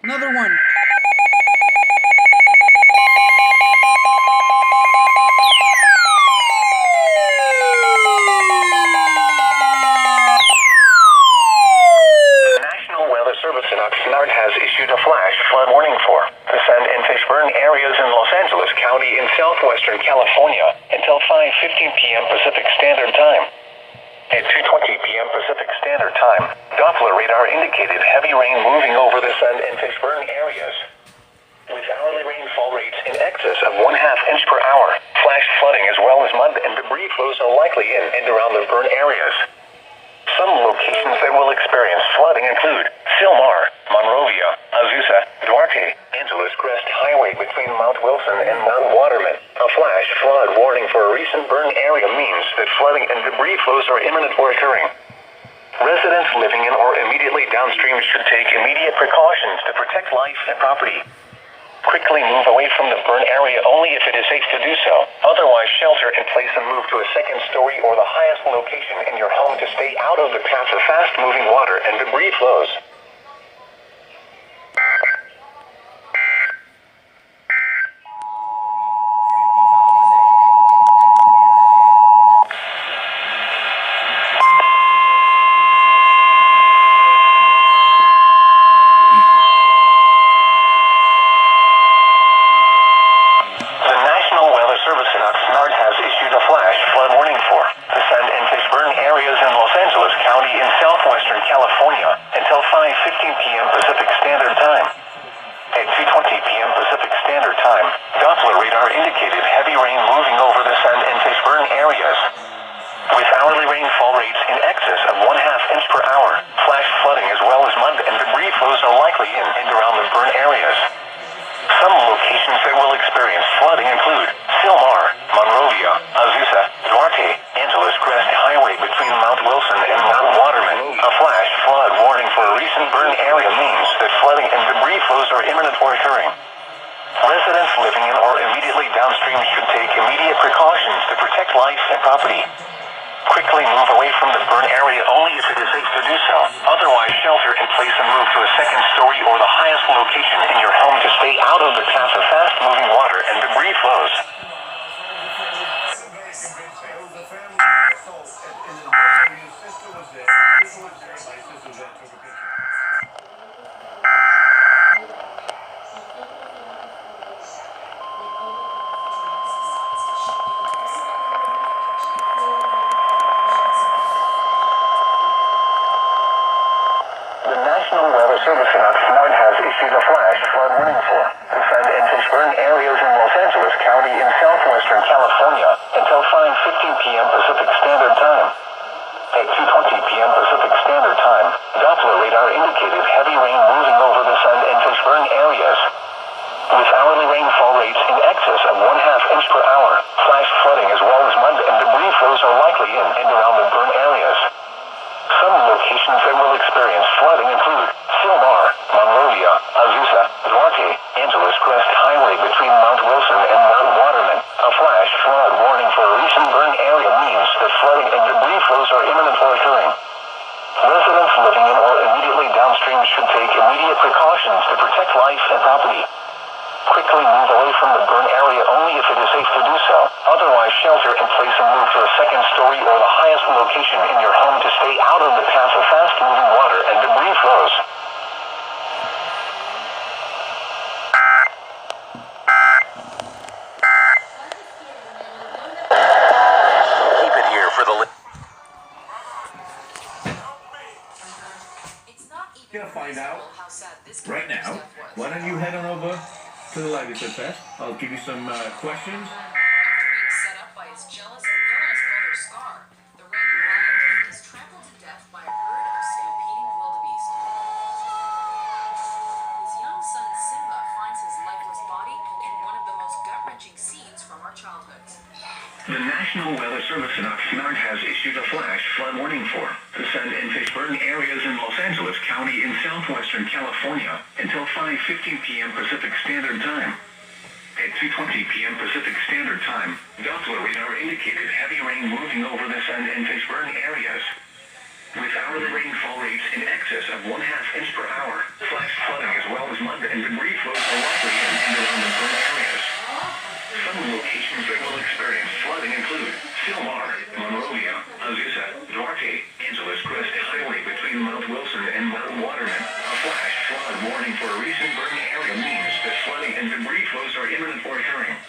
Another one. Oxnard has issued a flash flood warning for the Sand and Fishburne areas in Los Angeles County in southwestern California until 5:15 p.m. Pacific Standard Time. At 2:20 p.m. Pacific Standard Time, Doppler radar indicated heavy rain moving over the Sand and Fishburne areas, with hourly rainfall rates in excess of 1/2 inch per hour. Flash flooding as well as mud and debris flows are likely in and around the burn areas. Some locations that will experience flooding include Silmar, Monrovia, Azusa, Duarte, Angeles Crest Highway between Mount Wilson and Mount Waterman. A flash flood warning for a recent burn area means that flooding and debris flows are imminent or occurring. Residents living in or immediately downstream should take immediate precautions to protect life and property. Quickly move away from the burn area only if it is safe to do so. Otherwise, shelter in place and move to a second story or the highest location in your home to stay out of the path of fast-moving water and debris flows. California until 5:15 p.m. Pacific Standard Time. At 2:20 p.m. Pacific Standard Time, Doppler radar indicated heavy rain moving over the Sand and Fishburne areas, with hourly rainfall rates in excess of 1/2 inch per hour. Flash flooding as well as mud and debris flows are likely in and around the burn areas. Some locations that will experience flooding include Silmar, Monrovia, Azusa, Duarte, Angeles Crest Highway between Mount Wilson and Mount Waterman. A flash flood warning for a recent burn area means that flooding and debris flows are imminent or occurring. Residents living in or immediately downstream should take immediate precautions to protect life and property. Quickly move away from the burn area only if it is safe to do so. Otherwise, shelter in place and move to a second story or the highest location in your home to stay out of the path of fast-moving water and debris flows. National Weather Service in Oxnard has issued a flash flood warning for the Sand and Fishburne areas in Los Angeles County in southwestern California until 5:15 p.m. Pacific Standard Time. At 2:20 p.m. Pacific Standard Time, Doppler radar indicated heavy rain moving over the Sand and Fishburne areas, with hourly rainfall rates in excess of 1/2 inch per hour. Flash flooding as well as mud and debris flows are likely in and around the burn areas. Some locations that will experience flooding include Silmar, Monrovia, Azusa, Duarte, Angeles Crest Highway between Mount Wilson and Mount Waterman. A flash flood warning for a recent burn area means that flooding and debris flows are imminent or occurring. Residents living in or immediately downstream should take immediate precautions to protect life and property. Quickly move away from the burn area only if it is safe to do so. Otherwise, shelter in place and move to a second story or the highest location in your home to stay out of the path of fast-moving water and debris flows. Keep it here for the Gonna find out right now. Why don't you head on over to the livelihood test? I'll give you some questions. Being set up by his jealous and villainous brother Scar, the reigning lion king is trampled to death by a herd of stampeding wildebeest. His young son Simba finds his lifeless body in one of the most gut-wrenching scenes from our childhoods. The National Weather Service in Oxnard has issued a flash flood warning for the Sand and Fishburne areas in Los Angeles County in southwestern California until 5:15 p.m. Pacific Standard Time. At 2:20 p.m. Pacific Standard Time, Doppler radar indicated heavy rain moving over the Sand and Fishburne areas, with hourly rainfall rates in excess of 1/2 inch per hour. Flash flooding as well as mud and debris flows are likely in and around the burn areas. Some locations that will experience flooding include Silmar, Monrovia, Azusa, Duarte, Angeles Crest Highway between Mount Wilson and Mount Waterman. A flash flood warning for a recent burn area means that flooding and debris flows are imminent or occurring.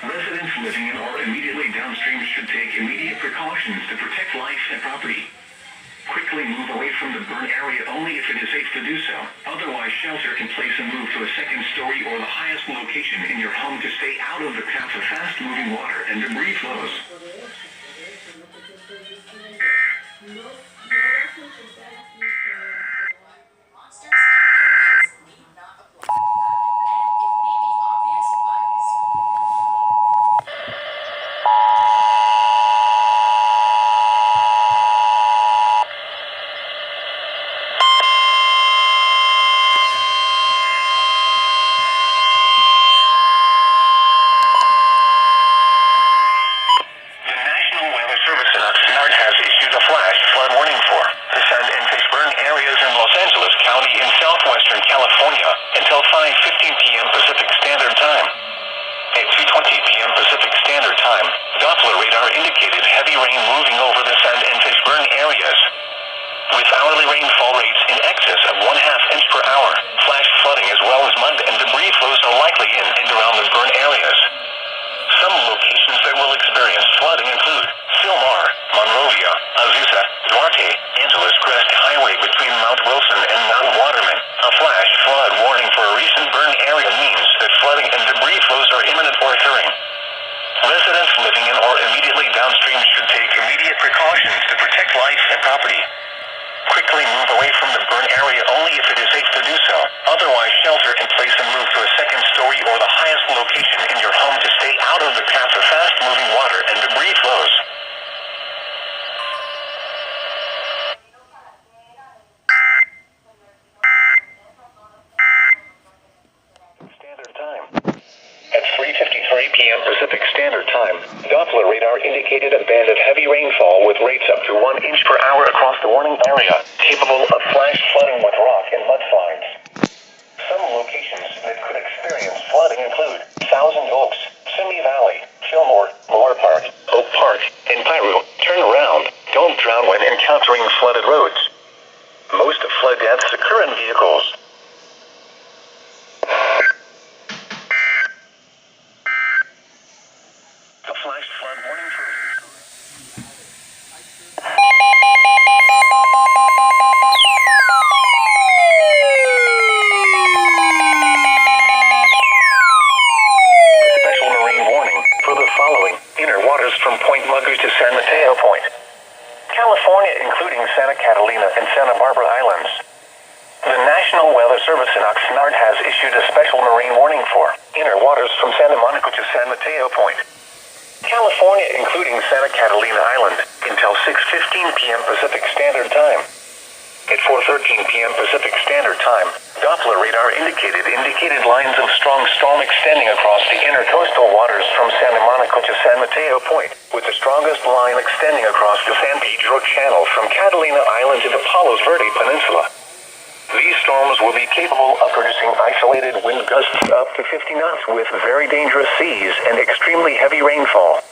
Residents living in or immediately downstream should take immediate precautions to protect life and property. Quickly move away from the burn area only if it is safe to do so. Otherwise, shelter in place and move to a second story or the highest location in your home to stay out of the path of fast-moving water and debris flows. Monsters and aliens need not apply. And it may be obvious, but The National Weather Service in Oxnard has issued a flash flood warning for the San and burn areas in Los Angeles County in southwestern California until 5:15 p.m. Pacific Standard Time. At 2:20 p.m. Pacific Standard Time, Doppler radar indicated heavy rain moving over the San and burn areas. With hourly rainfall rates in excess of 1/2 inch per hour, flash flooding as well as mud and debris flows are likely in and around the burn areas. Some locations that will experience flooding include Silmar, Monrovia, Azusa, Duarte, Angeles Crest Highway between Mount Wilson and Mount Waterman. A flash flood warning for a recent burn area means that flooding and debris flows are imminent or occurring. Residents living in or immediately downstream should take immediate precautions to protect life and property. Quickly move away from the burn area only if it is safe to do so. Otherwise, shelter in place and move to a second story or the highest location in your home to stay out of the path of fast-moving water and debris flows. Standard Time. At 3:53 p.m. Pacific Standard Time, Doppler radar indicated a band of heavy rainfall with rates up to 1 inch per hour across the warning area, capable of flash flooding with rock and mudslides. Some locations that could experience flooding include Thousand Oaks, Simi Valley, Fillmore, Moore Park, Oak Park, and Piru. Turn around. Don't drown when encountering flooded roads. Most flood deaths occur in vehicles. A flash flood warning for special marine warning for the following inner waters from Point Mugu to San Mateo Point, California, including Santa Catalina and Santa Barbara Islands. The National Weather Service in Oxnard has issued a special marine warning for inner waters from Santa Monica to San Mateo Point, California, including Santa Catalina Island, until 6:15 p.m. Pacific Standard Time. At 4:13 p.m. Pacific Standard Time, Doppler radar indicated lines of strong storm extending across the intercoastal waters from Santa Monica to San Mateo Point, with the strongest line extending across the San Pedro Channel from Catalina Island to the Palos Verde Peninsula. These storms will be capable of producing isolated wind gusts up to 50 knots with very dangerous seas and extremely heavy rainfall.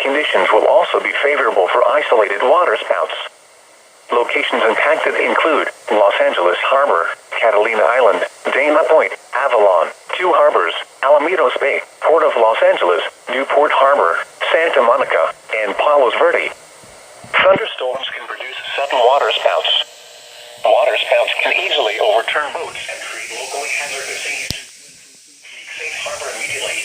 Conditions will also be favorable for isolated waterspouts. Locations impacted include Los Angeles Harbor, Catalina Island, Dana Point, Avalon, Two Harbors, Alamitos Bay, Port of Los Angeles, Newport Harbor, Santa Monica, and Palos Verde. Thunderstorms can produce sudden waterspouts. Waterspouts can easily overturn boats and create locally hazardous seas. Seek safe harbor immediately.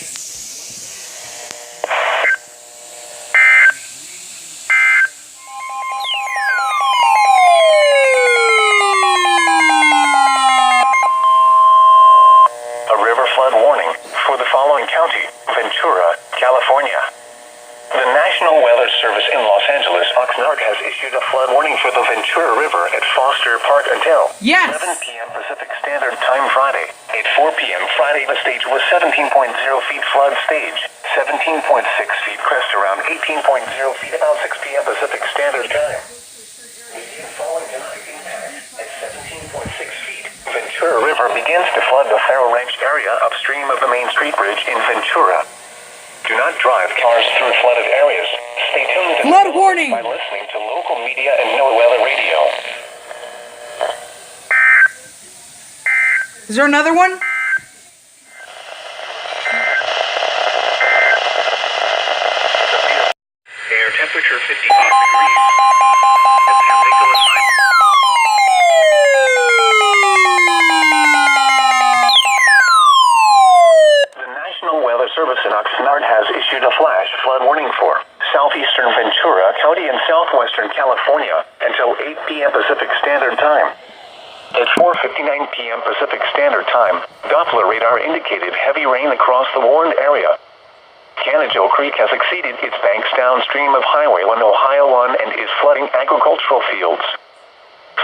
A river flood warning for the following county: Ventura, California. The National Weather Service in Los Angeles, Oxnard, has issued a flood warning for the Ventura River at Foster Park until 11 p.m. Pacific Standard Time Friday. At 4 p.m. Friday, the stage was 17.0 feet flood stage, 17.6 feet crest around 18.0 feet about 6 p.m. Pacific Standard Time. Median falling tonight impact at 17.6 feet. Ventura River River begins to flood the Faro Ranch area upstream of the Main Street Bridge in Ventura. Do not drive cars through flooded areas. Stay tuned to Flood warning by listening to local media and NOAA weather radio. Is there another one? Air temperature 55 degrees. The National Weather Service in Oxnard has issued a flash flood warning for southeastern Ventura County and southwestern California until 8 p.m. Pacific Standard Time. At 4:59 p.m. Pacific Standard Time, Doppler radar indicated heavy rain across the warned area. Canajo Creek has exceeded its banks downstream of Highway 1 Ohio 1 and is flooding agricultural fields.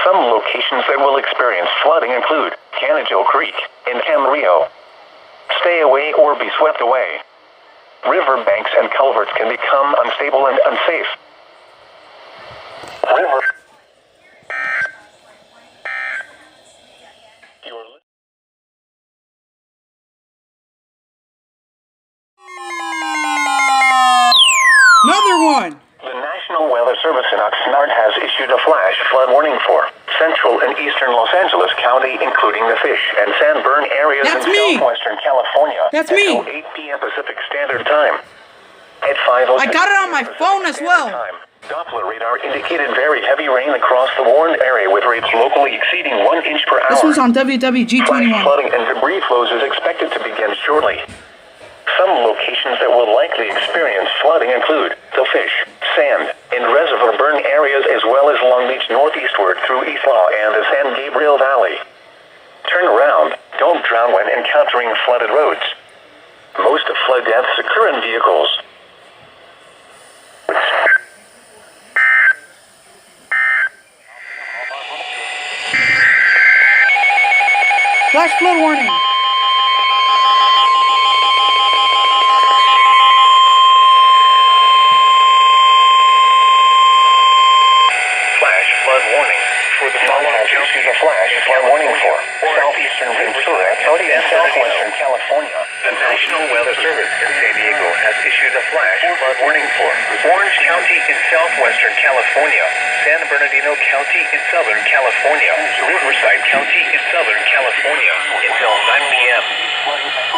Some locations that will experience flooding include Canajo Creek and Camarillo. Stay away or be swept away. River banks and culverts can become unstable and unsafe. Another one! The National Weather Service in Oxnard has issued a flash flood warning for central and eastern Los Angeles County, including the Fish and San Bern areas That's in me. southwestern California. That's until me. 8 p.m. Pacific Standard Time. At 5:06 I got it on my Pacific phone as Standard well. Time, Doppler radar indicated very heavy rain across the warned area with rates locally exceeding 1 inch per hour. This one's on Flash WWG21. flooding and debris flows is expected to begin shortly. Some locations that will likely experience flooding include the Fish, Sand, and Reservoir Burn areas as well as Long Beach northeastward through East Law and the San Gabriel Valley. Turn around, don't drown when encountering flooded roads. Most flood deaths occur in vehicles. Flash flood warning. Flash flood warning. For the following issues a flash flood warning for southeastern Ventura County and southwestern California. The National Weather Service in San Diego has issued a flash flood warning for Orange County in southwestern California, San Bernardino County in southern California, Riverside County in southern California until 9 p.m.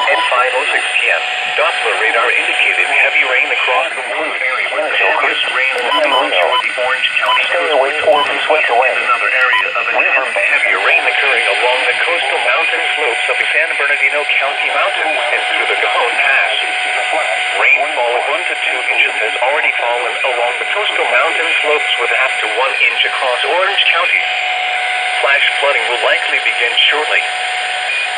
At 5:06 p.m., Doppler radar indicated heavy rain across the warned area with focused rain along the Orange County coast or be swept away. Another area of intense heavy rain occurring along the coastal mountain slopes of the San Bernardino County mountains and through the Cajon Pass. Rainfall of 1 to 2 inches has already fallen along the coastal mountain slopes with up to 1 inch across Orange County. Flash flooding will likely begin shortly.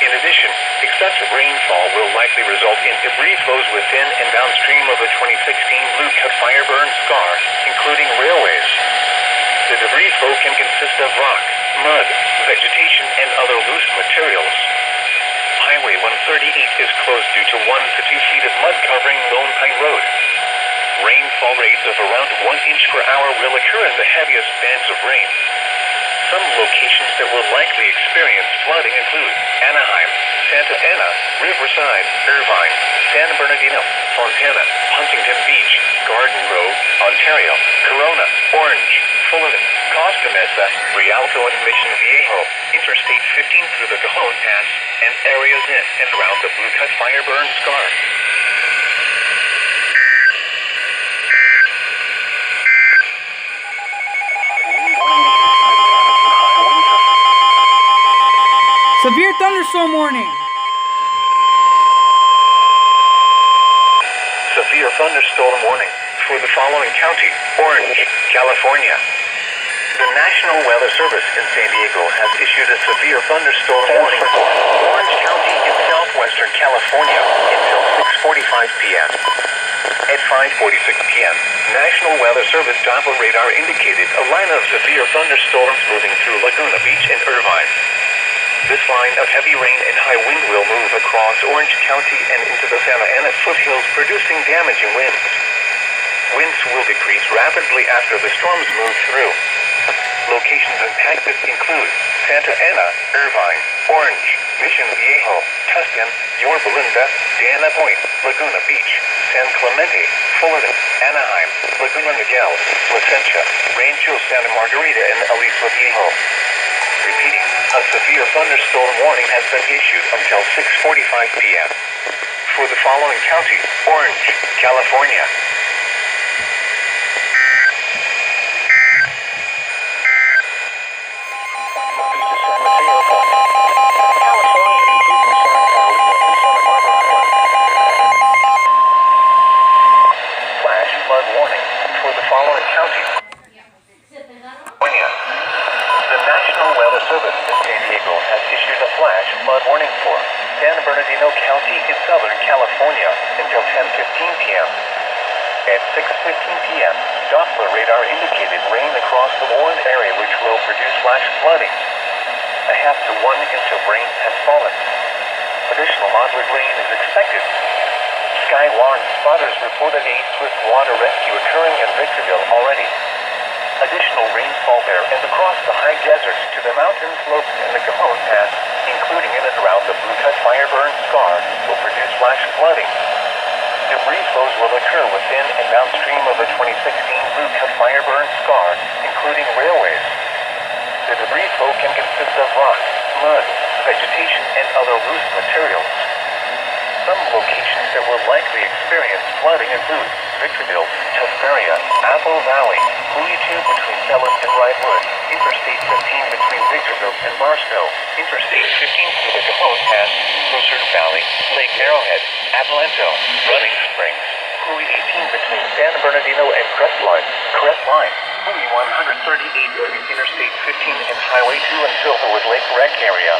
In addition, excessive rainfall will likely result in debris flows within and downstream of the 2016 Blue Cut Fire Burn Scar, including railways. The debris flow can consist of rock, mud, vegetation, and other loose materials. Highway 138 is closed due to 1 to 2 feet of mud covering Lone Pine Road. Rainfall rates of around 1 inch per hour will occur in the heaviest bands of rain. Some locations that will likely experience flooding include Anaheim, Santa Ana, Riverside, Irvine, San Bernardino, Fontana, Huntington Beach, Garden Grove, Ontario, Corona, Orange, Fullerton, Costa Mesa, Rialto and Mission Viejo, Interstate 15 through the Cajon Pass, and areas in and around the Blue Cut Fire Burn Scar. Severe thunderstorm warning. Severe thunderstorm warning for the following county: Orange, California. The National Weather Service in San Diego has issued a severe thunderstorm warning for Orange County in southwestern California until 6:45 p.m. At 5:46 p.m., National Weather Service Doppler radar indicated a line of severe thunderstorms moving through Laguna Beach and Irvine. This line of heavy rain and high wind will move across Orange County and into the Santa Ana foothills, producing damaging winds. Winds will decrease rapidly after the storms move through. Locations impacted include Santa Ana, Irvine, Orange, Mission Viejo, Tustin, Yorba Linda, Diana Point, Laguna Beach, San Clemente, Fullerton, Anaheim, Laguna Niguel, Placentia, Rancho Santa Margarita, and Aliso Viejo. Repeating, a severe thunderstorm warning has been issued until 6:45 p.m. for the following county: Orange, California. Flash flood warning for the following counties: California. The National Weather Service in San Diego has issued a flash flood warning for San Bernardino County in Southern California until 10:15 p.m. At 6:15 p.m., Doppler radar indicated rain across the warned area, which will produce flash flooding. A half to 1 inch of rain has fallen. Additional moderate rain is expected. Skywarn spotters reported a swift water rescue occurring in Victorville already. Additional rainfall there and across the high deserts to the mountain slopes in the Cajon Pass, including in and around the Blue Cut Fire Burn Scar, will produce flash flooding. Debris flows will occur within and downstream of the 2016 Blue Cut Fire Burn Scar, including railways. The debris flow can consist of rock, mud, vegetation, and other loose materials. Some locations that will likely experience flooding include Victorville, Hesperia, Apple Valley, Louis 2 between Felon and Wrightwood, Interstate 15 between Victorville and Barstow, Interstate 15 through the Cajon Pass, Lucerne Valley, Lake Arrowhead, Adelanto, Running Springs, Louis 18 between San Bernardino and Crestline, Louis 138 between Interstate 15 and Highway 2 and Silverwood Lake Rec area,